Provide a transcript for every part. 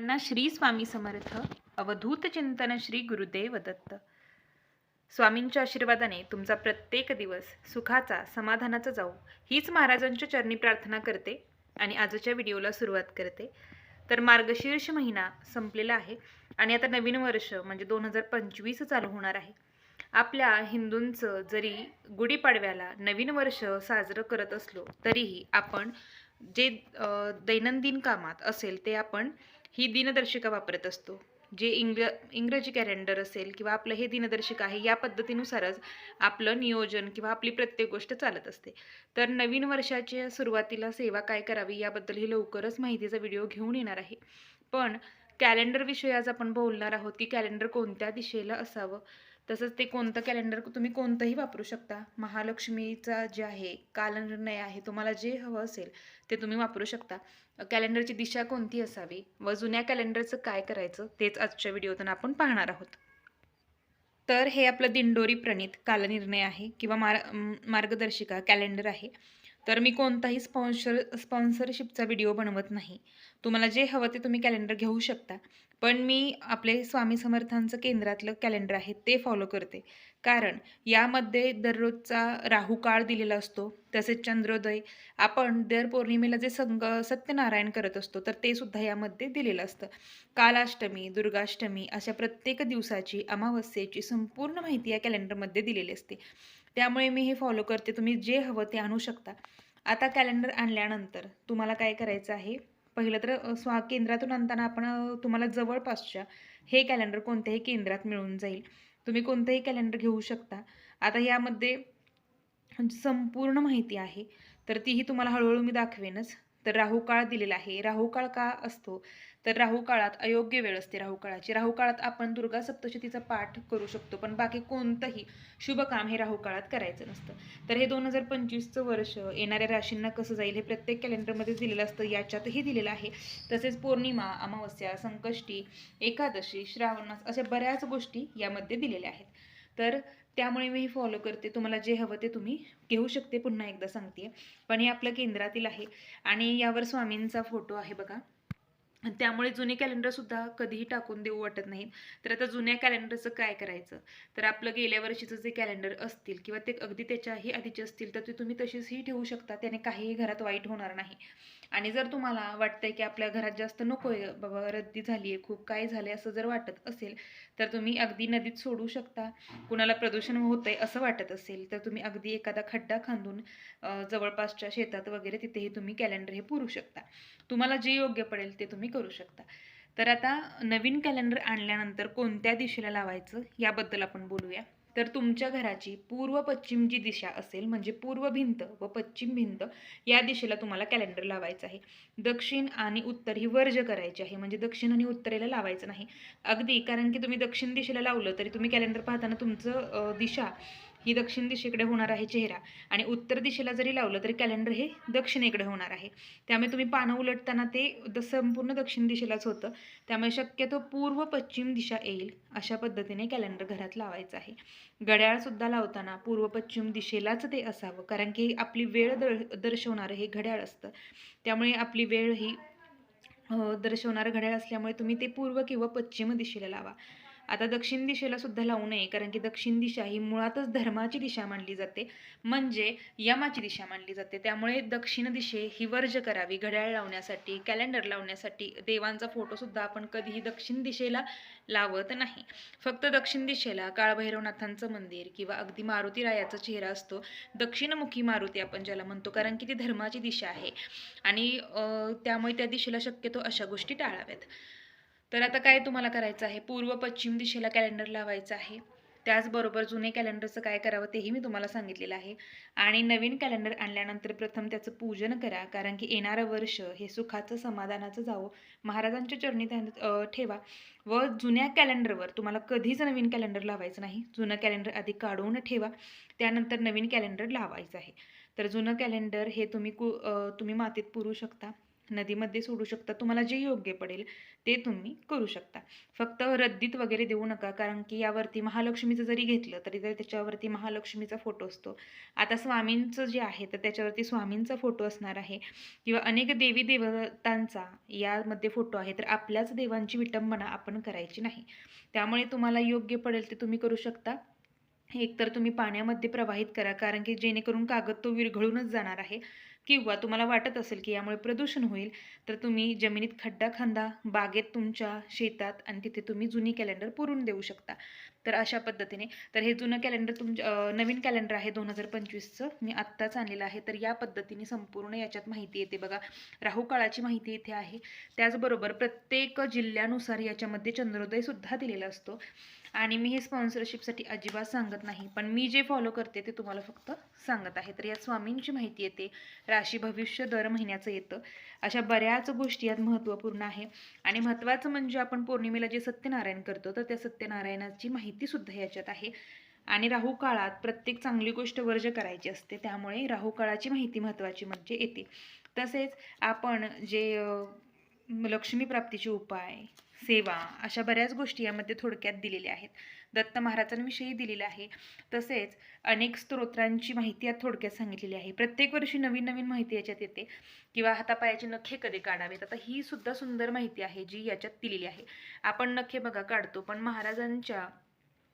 सर्वांना श्री स्वामी समर्थ. अवधूत चिंतन श्री गुरुदेव दत्त. स्वामींच्या आशीर्वादाने तुमचा प्रत्येक दिवस सुखाचा समाधानाचा जाऊ हीच महाराजांच्या चरणी प्रार्थना करते आणि आजच्या व्हिडिओला सुरुवात करते. तर मार्गशीर्ष महिना संपलेला आहे आणि आता नवीन वर्ष म्हणजे 2025 चालू होणार आहे. आपल्या हिंदूंचं जरी गुढीपाडव्याला नवीन वर्ष साजरं करत असलो तरीही आपण जे दैनंदिन कामात असेल ते आपण ही दिनदर्शिका वापरत असतो. जे इंग्रजी कॅलेंडर असेल किंवा आपलं हे दिनदर्शिका आहे या पद्धतीनुसारच आपलं नियोजन किंवा आपली प्रत्येक गोष्ट चालत असते. तर नवीन वर्षाच्या सुरुवातीला सेवा काय करावी याबद्दल ही लवकरच माहितीचा व्हिडिओ घेऊन येणार आहे. पण कॅलेंडरविषयी आज आपण बोलणार आहोत की कॅलेंडर कोणत्या दिशेला असावं. तसंच ते कोणतं कॅलेंडर तुम्ही कोणतंही वापरू शकता. महालक्ष्मीचा जे आहे कालनिर्णय आहे, तुम्हाला जे हवं असेल ते तुम्ही वापरू शकता. कॅलेंडरची दिशा कोणती असावी व जुन्या कॅलेंडरचं काय करायचं तेच आजच्या व्हिडिओतून आपण पाहणार आहोत. तर हे आपलं दिंडोरी प्रणीत कालनिर्णय आहे किंवा मार्गदर्शिका कॅलेंडर आहे. तर मी कोणताही स्पॉन्सरशिपचा व्हिडिओ बनवत नाही. तुम्हाला जे हवं ते तुम्ही कॅलेंडर घेऊ शकता. पण मी आपले स्वामी समर्थांचं केंद्रातलं कॅलेंडर आहे ते फॉलो करते. कारण यामध्ये दररोजचा राहुकाळ दिलेला असतो. तसेच चंद्रोदय, आपण दर पौर्णिमेला जे सत्यनारायण करत असतो तर ते सुद्धा यामध्ये दिलेलं असतं. कालाष्टमी, दुर्गाष्टमी अशा प्रत्येक दिवसाची, अमावस्येची संपूर्ण माहिती या कॅलेंडरमध्ये दिलेली असते. त्यामुळे मी हे फॉलो करते. तुम्ही जे हवं ते आणू शकता. आता कॅलेंडर आणल्यानंतर तुम्हाला काय करायचं आहे, पहिलं तर केंद्रातून आणताना आपण तुम्हाला जवळपासच्या हे कॅलेंडर कोणत्याही केंद्रात मिळून जाईल. तुम्ही कोणतंही कॅलेंडर घेऊ शकता. आता यामध्ये संपूर्ण माहिती आहे तर तीही तुम्हाला हळूहळू मी दाखवेनच. तर राहुकाळ दिलेला आहे. राहुकाळ का असतो तर राहुकाळात अयोग्य वेळ असते. राहुकाळात आपण दुर्गा सप्तशतीचा पाठ करू शकतो, पण बाकी कोणतंही शुभ काम हे राहुकाळात करायचं नसतं. तर हे 2025चं वर्ष येणाऱ्या राशींना कसं जाईल हे प्रत्येक कॅलेंडरमध्ये दिलेलं असतं, याच्यातही दिलेलं आहे. तसेच पौर्णिमा, अमावस्या, संकष्टी, एकादशी, श्रावण मास अशा बऱ्याच गोष्टी यामध्ये दिलेल्या आहेत. तर त्यामुळे मी हे फॉलो करते. तुम्हाला जे हवं ते तुम्ही घेऊ शकते. पुन्हा एकदा सांगते, पण हे आपलं केंद्रातील आहे आणि यावर स्वामींचा फोटो आहे बघा. त्यामुळे जुने कॅलेंडरसुद्धा कधीही टाकून देऊ वाटत नाहीत. तर आता जुन्या कॅलेंडरचं काय करायचं, तर आपलं गेल्या वर्षीचं जे कॅलेंडर असतील किंवा ते अगदी त्याच्याही आधीचे असतील तर ते तुम्ही तशीचही ठेवू शकता. त्याने काहीही घरात वाईट होणार नाही. आणि जर तुम्हाला वाटतंय की आपल्या घरात जास्त नको आहे बाबा, रद्दी झाली आहे, खूप काय झालं असं जर वाटत असेल तर तुम्ही अगदी नदीत सोडू शकता. कुणाला प्रदूषण होतंय असं वाटत असेल तर तुम्ही अगदी एखादा खड्डा खांदून जवळपासच्या शेतात वगैरे तिथेही तुम्ही कॅलेंडर हे पुरू शकता. तुम्हाला जे योग्य पडेल ते तुम्ही करू शकता. तर आता नवीन कॅलेंडर आणल्यानंतर कोणत्या दिशेला लावायचं याबद्दल आपण बोलूया. तर तुमच्या घराची पूर्व पश्चिम जी दिशा असेल, म्हणजे पूर्व भिंत व पश्चिम भिंत या दिशेला तुम्हाला कॅलेंडर लावायचं आहे. दक्षिण आणि उत्तर ही वर्ज करायची आहे, म्हणजे दक्षिण आणि उत्तरेला लावायचं नाही अगदी. कारण की तुम्ही दक्षिण दिशेला लावलं तरी तुम्ही कॅलेंडर पाहताना तुमचं दिशा ही दक्षिण दिशेकडे होणार आहे चेहरा, आणि उत्तर दिशेला जरी लावलं तरी कॅलेंडर हे दक्षिणेकडे होणार आहे. त्यामुळे तुम्ही पानं उलटताना ते संपूर्ण दक्षिण दिशेलाच होतं. त्यामुळे शक्यतो पूर्व पश्चिम दिशा येईल अशा पद्धतीने कॅलेंडर घरात लावायचं आहे. घड्याळसुद्धा लावताना पूर्व पश्चिम दिशेलाच ते असावं, कारण की आपली वेळ दर्शवणारं हे घड्याळ असतं. त्यामुळे आपली वेळ ही दर्शवणारं घड्याळ असल्यामुळे तुम्ही ते पूर्व किंवा पश्चिम दिशेला लावा. आता दक्षिण दिशेला सुद्धा लावू नये, कारण की दक्षिण दिशा ही मुळातच धर्माची दिशा मानली जाते, म्हणजे यमाची दिशा मानली जाते. त्यामुळे दक्षिण दिशे ही वर्ज करावी. घड्याळ लावण्यासाठी, कॅलेंडर लावण्यासाठी, देवांचा फोटोसुद्धा आपण कधीही दक्षिण दिशेला लावत नाही. फक्त दक्षिण दिशेला काळभैरवनाथांचं मंदिर किंवा अगदी मारुतीरायाचा चेहरा असतो, दक्षिणमुखी मारुती आपण ज्याला म्हणतो, कारण की ती धर्माची दिशा आहे आणि त्यामुळे त्या दिशेला शक्यतो अशा गोष्टी टाळाव्यात. तर आता काय तुम्हाला करायचं आहे, पूर्व पश्चिम दिशेला कॅलेंडर लावायचं आहे. त्याचबरोबर जुने कॅलेंडरचं काय करावं तेही मी तुम्हाला सांगितलेलं आहे. आणि नवीन कॅलेंडर आणल्यानंतर प्रथम त्याचं पूजन करा, कारण की येणारं वर्ष हे सुखाचं समाधानाचं जावं महाराजांच्या चरणी ठेवा. व जुन्या कॅलेंडरवर तुम्हाला कधीच नवीन कॅलेंडर लावायचं नाही. जुनं कॅलेंडर आधी काढून ठेवा, त्यानंतर नवीन कॅलेंडर लावायचं आहे. तर जुनं कॅलेंडर हे तुम्ही मातीत पुरू शकता. नदीमध्ये सोडू शकता. तुम्हाला जे योग्य पडेल ते तुम्ही करू शकता. फक्त रद्दीत वगैरे देऊ नका, कारण की यावरती महालक्ष्मीचं जरी घेतलं तरी त्याच्यावरती महालक्ष्मीचा फोटो असतो. आता स्वामींचं जे आहे तर त्याच्यावरती स्वामींचा फोटो असणार आहे किंवा अनेक देवी देवतांचा यामध्ये फोटो आहे. तर आपल्याच देवांची विटंबना आपण करायची नाही. त्यामुळे तुम्हाला योग्य पडेल ते तुम्ही करू शकता. एकतर तुम्ही पाण्यामध्ये प्रवाहित करा, कारण की जेणेकरून कागद तो विरघळूनच जाणार आहे, किंवा तुम्हाला वाटत असेल की यामुळे प्रदूषण होईल, तर तुम्ही जमिनीत खड्डा खंदा बागेत तुमच्या शेतात आणि तिथे तुम्ही जुनी कॅलेंडर पुरून देऊ शकता. तर अशा पद्धतीने तर हे जुनं कॅलेंडर नवीन कॅलेंडर आहे 2025चं, मी आत्ताच आणलेलं आहे. तर या पद्धतीने संपूर्ण याच्यात माहिती येते बघा. राहू काळाची माहिती इथे आहे. त्याचबरोबर प्रत्येक जिल्ह्यानुसार याच्यामध्ये चंद्रोदय सुद्धा दिलेला असतो. आणि मी हे स्पॉन्सरशिपसाठी अजिबात सांगत नाही, पण मी जे फॉलो करते ते तुम्हाला फक्त सांगत आहे. तर यात स्वामींची माहिती येते, राशी भविष्य दर महिन्याचं येतं. अशा बऱ्याच गोष्टी यात महत्त्वपूर्ण आहे. आणि महत्त्वाचं म्हणजे आपण पौर्णिमेला जे सत्यनारायण करतो तर त्या सत्यनारायणाची माहितीसुद्धा याच्यात आहे. आणि राहू काळात प्रत्येक चांगली गोष्ट वर्ज करायची असते, त्यामुळे राहू काळाची माहिती महत्त्वाची म्हणजे येते. तसेच आपण जे लक्ष्मी प्राप्तीचे उपाय, सेवा, अशा बऱ्याच गोष्टी यामध्ये थोडक्यात दिलेल्या आहेत. दत्त महाराजांविषयी दिलेलं आहे. तसेच अनेक स्तोत्रांची माहिती यात थोडक्यात सांगितलेली आहे. प्रत्येक वर्षी नवीन नवीन माहिती याच्यात येते. किंवा हातापायाचे नखे कधी काढावेत, आता ही सुद्धा सुंदर माहिती आहे जी याच्यात दिलेली आहे. आपण नखे बघा काढतो, पण महाराजांच्या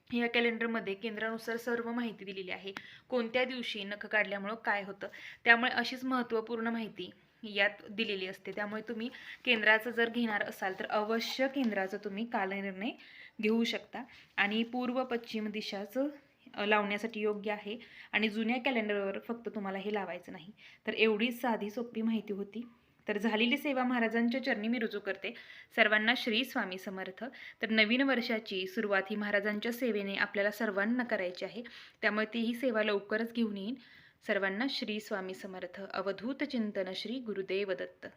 या कॅलेंडरमध्ये केंद्रानुसार सर्व माहिती दिलेली आहे. कोणत्या दिवशी नख काढल्यामुळं काय होतं, त्यामुळे अशीच महत्त्वपूर्ण माहिती यात दिलेली असते. त्यामुळे तुम्ही केंद्राचं जर घेणार असाल तर अवश्य केंद्राचा तुम्ही कालनिर्णय घेऊ शकता. आणि पूर्व पश्चिम दिशाचं लावण्यासाठी योग्य आहे. आणि जुन्या कॅलेंडरवर फक्त तुम्हाला हे लावायचं नाही. तर एवढीच साधी सोपी माहिती होती. तर झालेली सेवा महाराजांच्या चरणी मी रुजू करते. सर्वांना श्री स्वामी समर्थ. तर नवीन वर्षाची सुरुवात ही महाराजांच्या सेवेने आपल्याला सर्वांना करायची आहे, त्यामुळे ती ही सेवा लवकरच घेऊन येईन. सर्वांना श्री स्वामी समर्थ. अवधूत चिंतन श्री गुरुदेव दत्त.